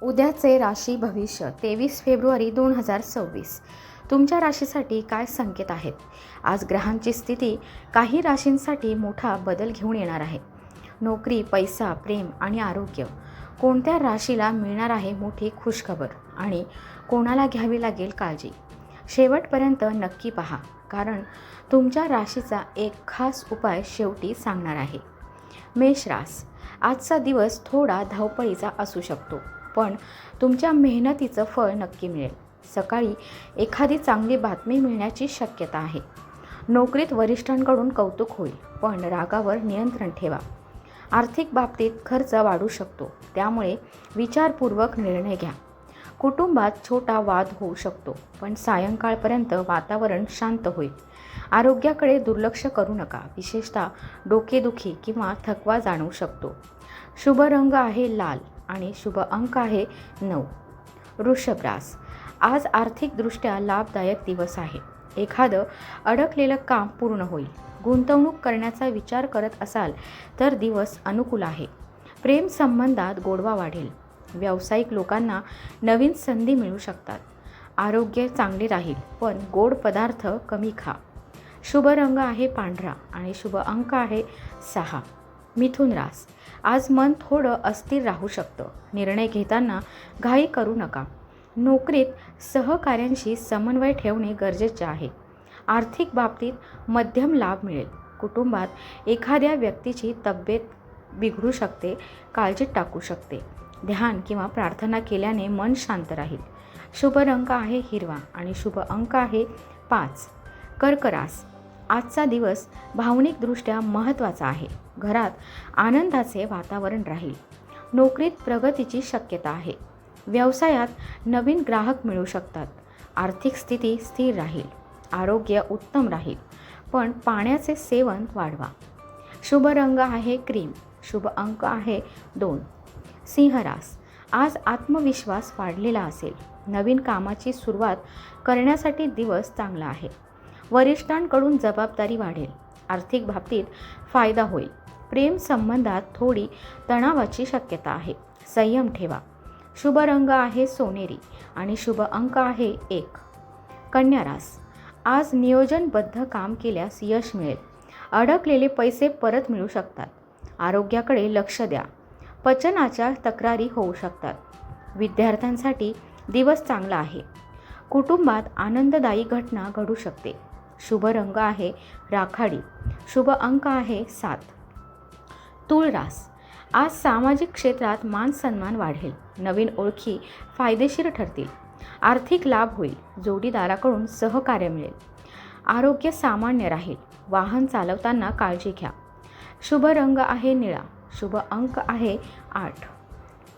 उद्याचे राशी भविष्य 23 फेब्रुवारी 2026. तुमच्या राशीसाठी काय संकेत आहेत? आज ग्रहांची स्थिती काही राशींसाठी मोठा बदल घेऊन येणार आहे. नोकरी, पैसा, प्रेम आणि आरोग्य. कोणत्या राशीला मिळणार आहे मोठी खुशखबर आणि कोणाला घ्यावी लागेल काळजी? शेवटपर्यंत नक्की पहा, कारण तुमच्या राशीचा एक खास उपाय शेवटी सांगणार आहे. मेष रास. आजचा दिवस थोडा धावपळीचा असू शकतो, पण तुमच्या मेहनतीचं फळ नक्की मिळेल. सकाळी एखादी चांगली बातमी मिळण्याची शक्यता आहे. नोकरीत वरिष्ठांकडून कौतुक होईल, पण रागावर नियंत्रण ठेवा. आर्थिक बाबतीत खर्च वाढू शकतो, त्यामुळे विचारपूर्वक निर्णय घ्या. कुटुंबात छोटा वाद होऊ शकतो, पण सायंकाळपर्यंत वातावरण शांत होईल. आरोग्याकडे दुर्लक्ष करू नका, विशेषतः डोकेदुखी किंवा थकवा जाणवू शकतो. शुभ रंग आहे लाल आणि शुभ अंक आहे 9. वृषभ रास. आज आर्थिकदृष्ट्या लाभदायक दिवस आहे. एखादं अडकलेलं काम पूर्ण होईल. गुंतवणूक करण्याचा विचार करत असाल तर दिवस अनुकूल आहे. प्रेम संबंधात गोडवा वाढेल. व्यावसायिक लोकांना नवीन संधी मिळू शकतात. आरोग्य चांगले राहील, पण गोड पदार्थ कमी खा. शुभ रंग आहे पांढरा आणि शुभ अंक आहे 6. मिथुन रास. आज मन थोडं अस्थिर राहू शकतं. निर्णय घेताना घाई करू नका. नोकरीत सहकाऱ्यांशी समन्वय ठेवणे गरजेचे आहे. आर्थिक बाबतीत मध्यम लाभ मिळेल. कुटुंबात एखाद्या व्यक्तीची तब्येत बिघडू शकते, काळजीत टाकू शकते. ध्यान किंवा प्रार्थना केल्याने मन शांत राहील. शुभ रंग आहे हिरवा आणि शुभ अंक आहे 5. कर्क रास. आजचा दिवस भावनिकदृष्ट्या महत्त्वाचा आहे. घरात आनंदाचे वातावरण राहील. नोकरीत प्रगतीची शक्यता आहे. व्यवसायात नवीन ग्राहक मिळू शकतात. आर्थिक स्थिती स्थिर राहील. आरोग्य उत्तम राहील, पण पाण्याचे सेवन वाढवा. शुभ रंग आहे क्रीम. शुभ अंक आहे 2. सिंह रास. आज आत्मविश्वास वाढलेला असेल. नवीन कामाची सुरुवात करण्यासाठी दिवस चांगला आहे. वरिष्ठांकडून जबाबदारी वाढेल. आर्थिक बाबतीत फायदा होईल. प्रेम संबंधात थोडी तणावाची शक्यता आहे. संयम ठेवा. शुभ रंग आहे सोनेरी आणि शुभ अंक आहे 1. कन्या रास. आज नियोजनबद्ध काम केल्यास यश मिळेल. अडकलेले पैसे परत मिळू शकतात. आरोग्याकडे लक्ष द्या. पचनाच्या तक्रारी होऊ शकतात. विद्यार्थ्यांसाठी दिवस चांगला आहे. कुटुंबात आनंददायी घटना घडू शकते. शुभ रंग आहे राखाडी. शुभ अंक आहे 7. तुळ रास. आज सामाजिक क्षेत्रात मान सन्मान वाढेल. नवीन ओळखी फायदेशीर ठरतील. आर्थिक लाभ होईल. जोडीदाराकडून सहकार्य मिळेल. आरोग्य सामान्य राहील. वाहन चालवताना काळजी घ्या. शुभ रंग आहे निळा. शुभ अंक आहे 8.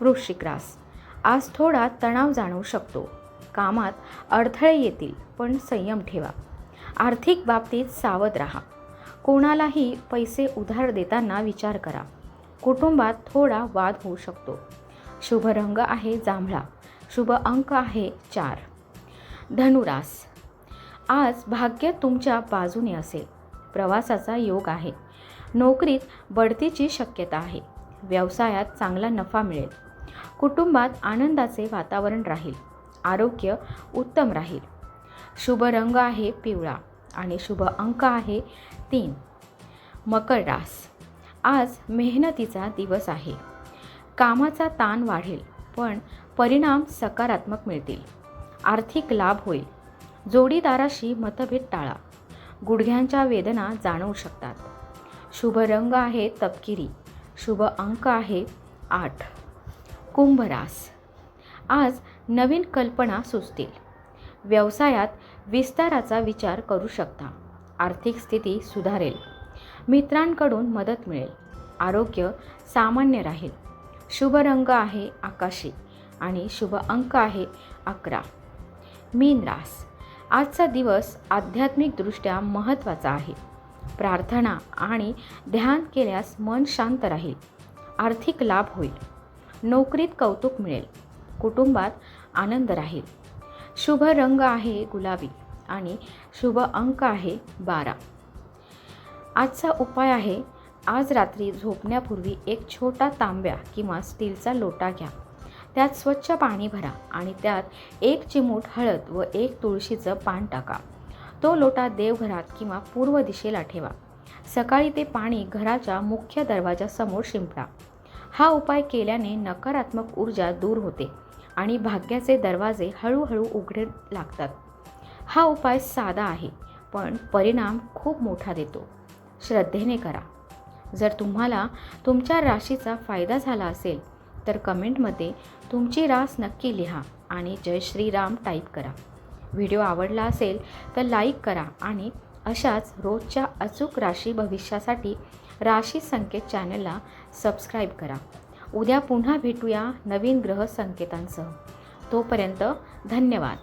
वृश्चिक रास. आज थोडा तणाव जाणवू शकतो. कामात अडथळे येतील, पण संयम ठेवा. आर्थिक बाबतीत सावध राहा. कोणालाही पैसे उधार देताना विचार करा. कुटुंबात थोडा वाद होऊ शकतो. शुभ रंग आहे जांभळा. शुभ अंक आहे 4. धनुरास. आज भाग्य तुमच्या बाजूने असेल. प्रवासाचा योग आहे. नोकरीत बढतीची शक्यता आहे. व्यवसायात चांगला नफा मिळेल. कुटुंबात आनंदाचे वातावरण राहील. आरोग्य उत्तम राहील. शुभ रंग आहे पिवळा आणि शुभ अंक आहे 3. मकर रास. आज मेहनतीचा दिवस आहे. कामाचा ताण वाढेल, पण परिणाम सकारात्मक मिळतील. आर्थिक लाभ होईल. जोडीदाराशी मतभेद टाळा. गुडघ्यांच्या वेदना जाणवू शकतात. शुभ रंग आहे तपकिरी. शुभ अंक आहे 8. कुंभ रास. आज नवीन कल्पना सुचतील. व्यवसायात विस्ताराचा विचार करू शकता. आर्थिक स्थिती सुधारेल. मित्रांकडून मदत मिळेल. आरोग्य सामान्य राहील. शुभ रंग आहे आकाशी आणि शुभ अंक आहे 11. मीन रास. आजचा दिवस आध्यात्मिकदृष्ट्या महत्त्वाचा आहे. प्रार्थना आणि ध्यान केल्यास मन शांत राहील. आर्थिक लाभ होईल. नोकरीत कौतुक मिळेल. कुटुंबात आनंद राहील. शुभ रंग आहे गुलाबी आणि शुभ अंक आहे 12. आजचा उपाय आहे, आज रात्री झोपण्यापूर्वी एक छोटा तांब्या किंवा स्टीलचा लोटा घ्या. त्यात स्वच्छ पाणी भरा आणि त्यात 1 चिमूट हळद व 1 तुळशीचं पान टाका. तो लोटा देवघरात किंवा पूर्व दिशेला ठेवा. सकाळी ते पाणी घराच्या मुख्य दरवाजासमोर शिंपडा. हा उपाय केल्याने नकारात्मक ऊर्जा दूर होते आणि भाग्याचे दरवाजे हळूहळू उघडे लागतात. हा उपाय साधा आहे, पण परिणाम खूप मोठा देतो. श्रद्धेने करा. जर तुम्हाला तुमच्या राशीचा फायदा झाला असेल तर कमेंटमध्ये तुमची रास नक्की लिहा आणि जय श्रीराम टाईप करा. व्हिडिओ आवडला असेल तर लाईक करा आणि अशाच रोजच्या अचूक राशी भविष्यासाठी राशी संकेत चॅनलला सबस्क्राईब करा. उद्या पुन्हा भेटूया नवीन ग्रह संकेतांसह. तोपर्यंत धन्यवाद.